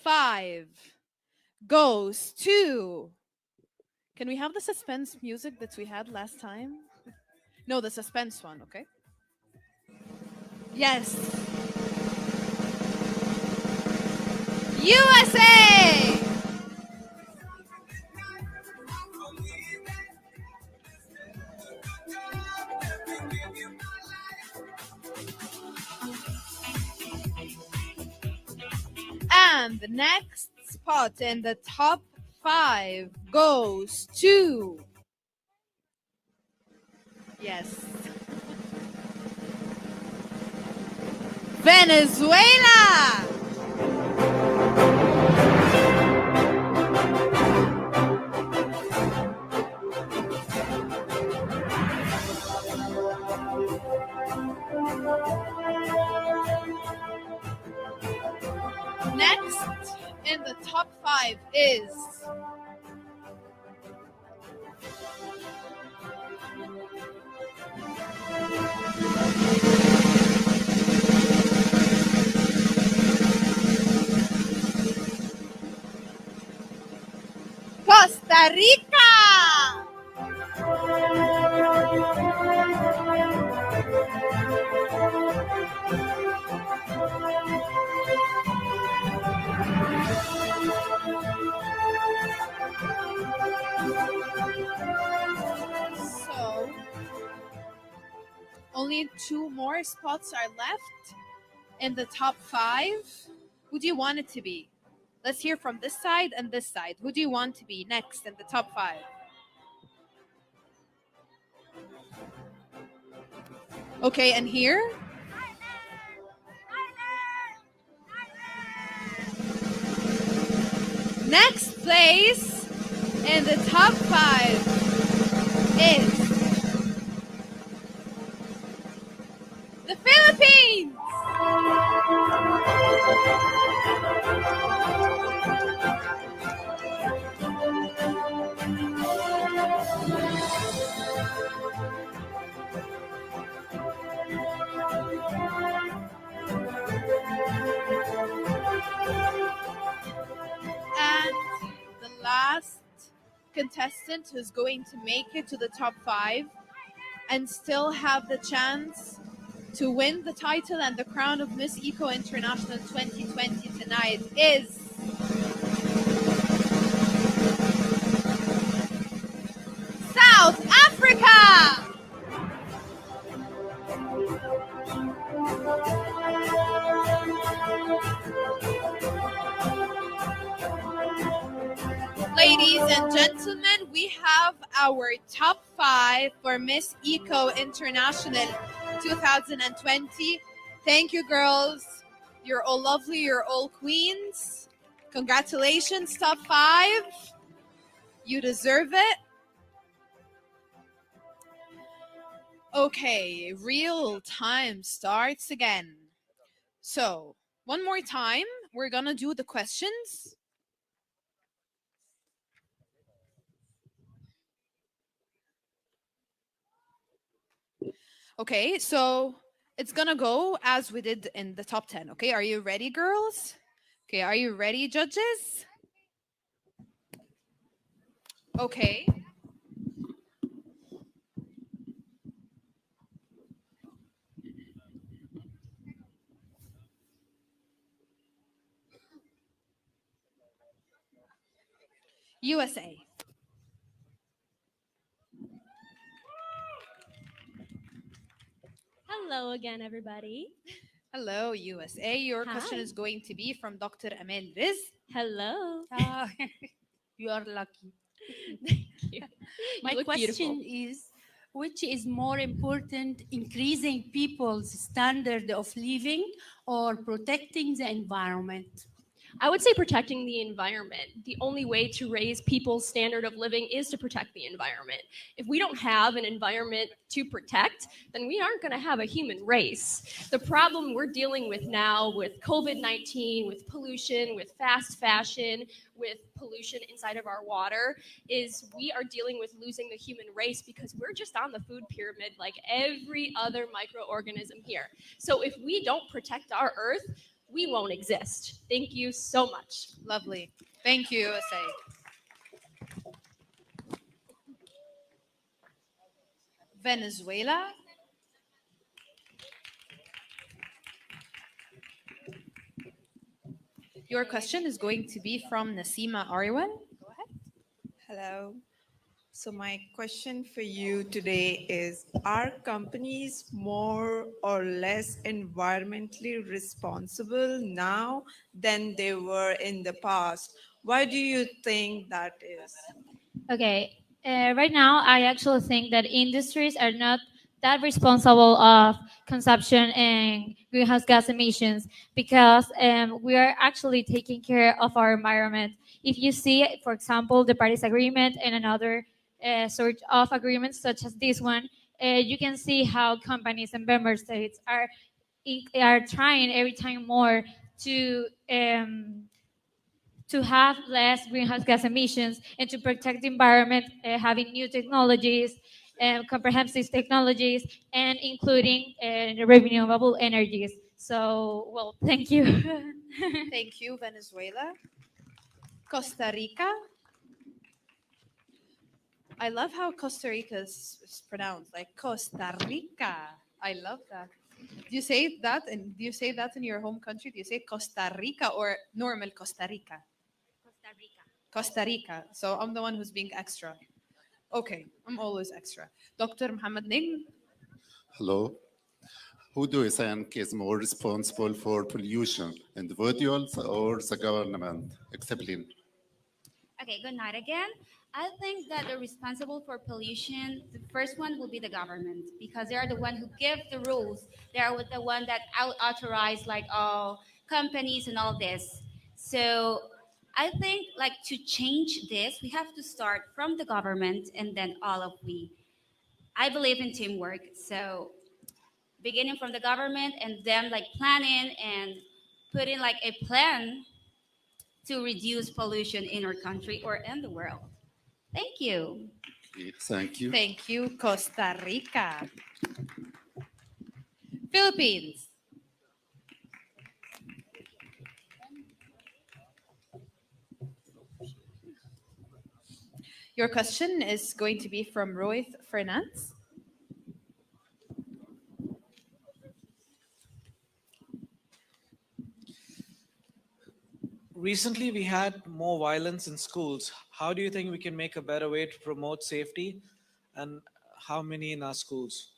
5 goes to... Can we have the suspense music that we had last time? No, the suspense one, okay? Yes. USA! And the next spot in the top 5 goes to... Yes. Venezuela! Next in the top 5 is... Costa Rica! So, only 2 more spots are left in the top 5. Who do you want it to be? Let's hear from this side and this side. Who do you want to be next in the top 5? Okay, and here? Next place in the top 5 is the Philippines! And the last contestant who's going to make it to the top 5 and still have the chance to win the title and the crown of Miss Eco International 2020 tonight is South Africa! Ladies and gentlemen, we have our top 5 for Miss Eco International 2020. Thank you, girls. You're all lovely. You're all queens. Congratulations, top 5. You deserve it. Okay, real time starts again. So, one more time, we're gonna do the questions. Okay, so it's gonna go as we did in the top 10. Okay, are you ready, girls? Okay, are you ready, judges? Okay. USA. Hello again, everybody. Hello, USA. Your question is going to be from Dr. Amel Riz. Hello. You are lucky. Thank you. My question is, which is more important, increasing people's standard of living or protecting the environment? I would say protecting the environment. The only way to raise people's standard of living is to protect the environment. If we don't have an environment to protect, then we aren't going to have a human race. The problem we're dealing with now with COVID-19, with pollution, with fast fashion, with pollution inside of our water is we are dealing with losing the human race because we're just on the food pyramid like every other microorganism here. So if we don't protect our earth, we won't exist. Thank you so much. Lovely. Thank you, USA. Venezuela. Your question is going to be from Nasima Ariwan. Go ahead. Hello. So my question for you today is, are companies more or less environmentally responsible now than they were in the past? Why do you think that is? Okay, right now I actually think that industries are not that responsible of consumption and greenhouse gas emissions because we are actually taking care of our environment. If you see, for example, the Paris Agreement and another sort of agreements such as this one, you can see how companies and member states are trying every time more to have less greenhouse gas emissions and to protect the environment, having new technologies, comprehensive technologies, and including renewable energies. So, well, thank you. Thank you, Venezuela. Costa Rica. I love how Costa Rica is pronounced, like Costa Rica. I love that. Do you say that? And do you say that in your home country? Do you say Costa Rica or normal Costa Rica? Costa Rica. Costa Rica. So I'm the one who's being extra. Okay, I'm always extra. Dr. Muhammad Ning. Hello. Who do you think is more responsible for pollution, individuals or the government? Explain. Okay, good night again. I think that the responsible for pollution, the first one will be the government because they are the one who give the rules. They are the one that authorize like all companies and all this. So I think like to change this, we have to start from the government and then all of we. I believe in teamwork. So beginning from the government and then like planning and putting like a plan to reduce pollution in our country or in the world. Thank you. Thank you. Thank you, Costa Rica. Philippines. Your question is going to be from Rohit Fernandez. Recently, we had more violence in schools. How do you think we can make a better way to promote safety, and how many in our schools?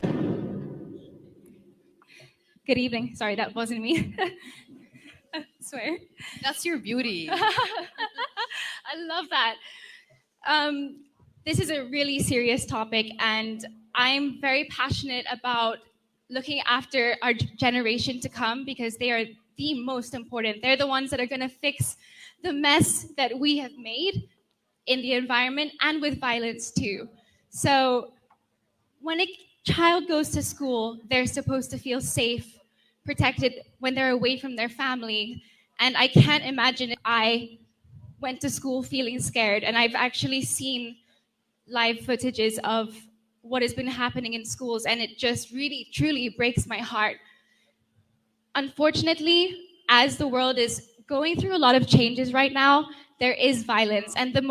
Good evening. Sorry, that wasn't me. I swear. That's your beauty. I love that. This is a really serious topic, and I'm very passionate about looking after our generation to come because they are the most important. They're the ones that are going to fix the mess that we have made in the environment and with violence too. So when a child goes to school, they're supposed to feel safe, protected when they're away from their family. And I can't imagine if I went to school feeling scared. And I've actually seen live footages of what has been happening in schools, and it just really, truly breaks my heart. Unfortunately, as the world is going through a lot of changes right now, there is violence. And the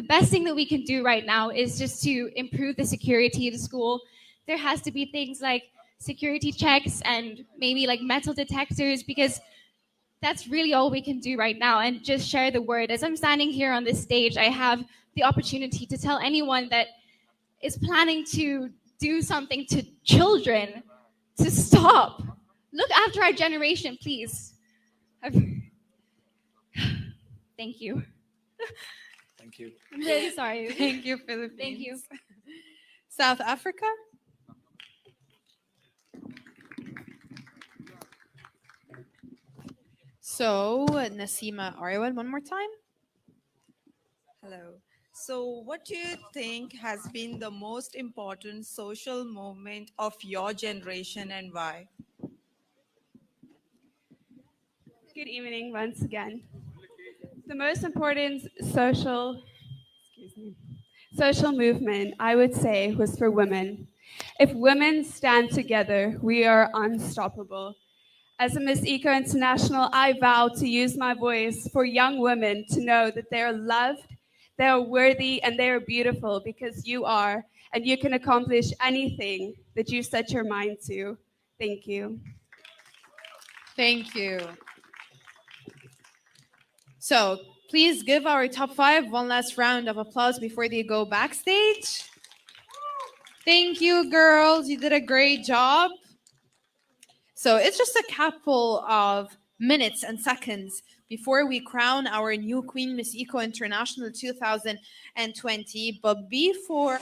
best thing that we can do right now is just to improve the security of the school. There has to be things like security checks and maybe like metal detectors, because that's really all we can do right now, and just share the word. As I'm standing here on this stage, I have the opportunity to tell anyone that is planning to do something to children to stop. Look after our generation, please. Thank you. Thank you. I'm really sorry. Thank you, Philippines. Thank you. South Africa. So, Nasima Ariwan, one more time. Hello. So what do you think has been the most important social movement of your generation and why? Good evening once again. The most important social movement, I would say, was for women. If women stand together, we are unstoppable. As a Miss Eco International, I vow to use my voice for young women to know that they are loved, they are worthy, and they are beautiful because you are, and you can accomplish anything that you set your mind to. Thank you. Thank you. So please give our top 5 one last round of applause before they go backstage. Thank you, girls. You did a great job. So it's just a couple of minutes and seconds before we crown our new Queen Miss Eco International 2020. But before